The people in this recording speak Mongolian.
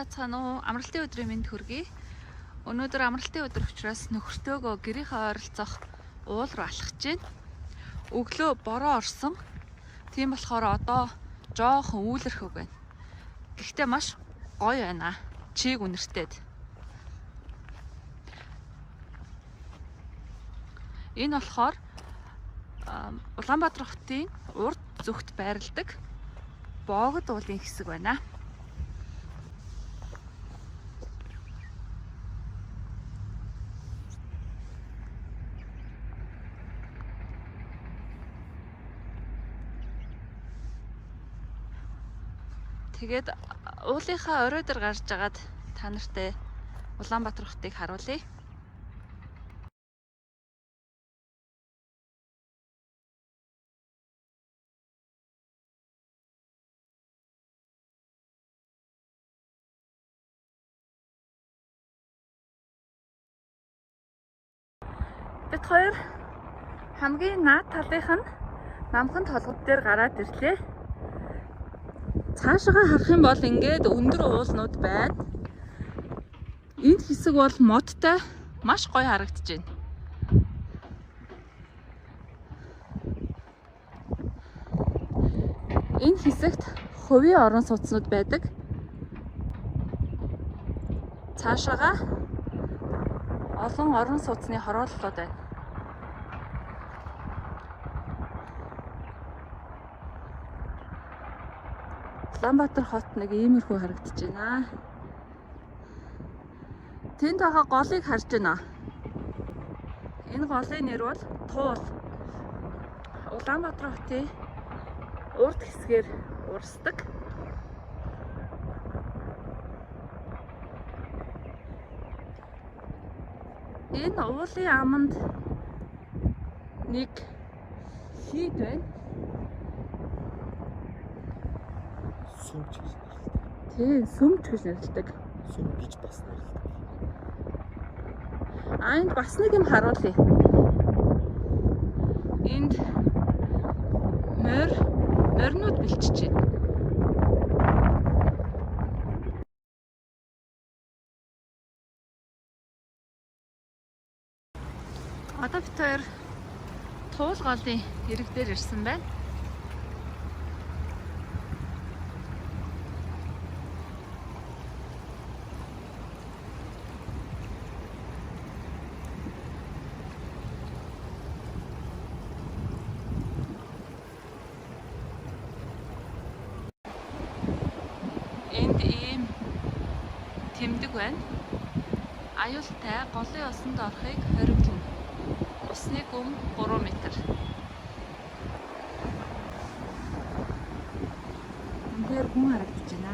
Бацхан уу, амралтын өдрийн мэнд хүргэе. Өнөөдөр амралтын өдөр учраас нөхөртөөгөө гэрийнхээ ойролцоох уул руу алхаж байна. Өглөө бороо орсон. Тийм болохоор одоо жоохон үүлэрхэг байна. Гэхдээ маш гоё байна. Чийг үнэртээд. Энэ болохоор Улаанбаатар хотын урд зүгт байрладаг Боогод уулын хэсэг байна. Тэгээд уулынхаа орой дээр гарч агаад та нартай Улаанбаатар хотыг харуулъя. Бид хоёр хамгийн наад талынх нь намхан толгод дээр гараад ирлээ. Цаашгаа харах юм бол ингээд өндөр уулнууд байна. Энэ хэсэг бол модтой маш гоё харагдаж байна. Энэ хэсэгт хувийн орон сууцнууд байдаг. Цаашаага олон орон сууцны хорооллууд байна. Улаанбаатар хот нэг иймэрхүү харагдаж байна. Тэнд байгаа голыг харж байна. Энэ голын нэр бол Туул. Улаанбаатар хотын урд хэсгээр урсдаг. Энэ уулын аманд нэг хийд байна. Сүмч гэж нэрлэдэг. Тийм, сүмч гэж нэрлэдэг. Сүм гэж бас нэрлэдэг. Энд бас нэг юм харуулъя. Энд моринууд бэлчиж байна. Одоо бид хоёр Туул голын ирэг дээр ирсэн байна. Энд ийм тэмдэг байна. Аюултай голын усанд орохыг хориглоно. Усны гүн 3 метр. Энд хүн харагдаж байна.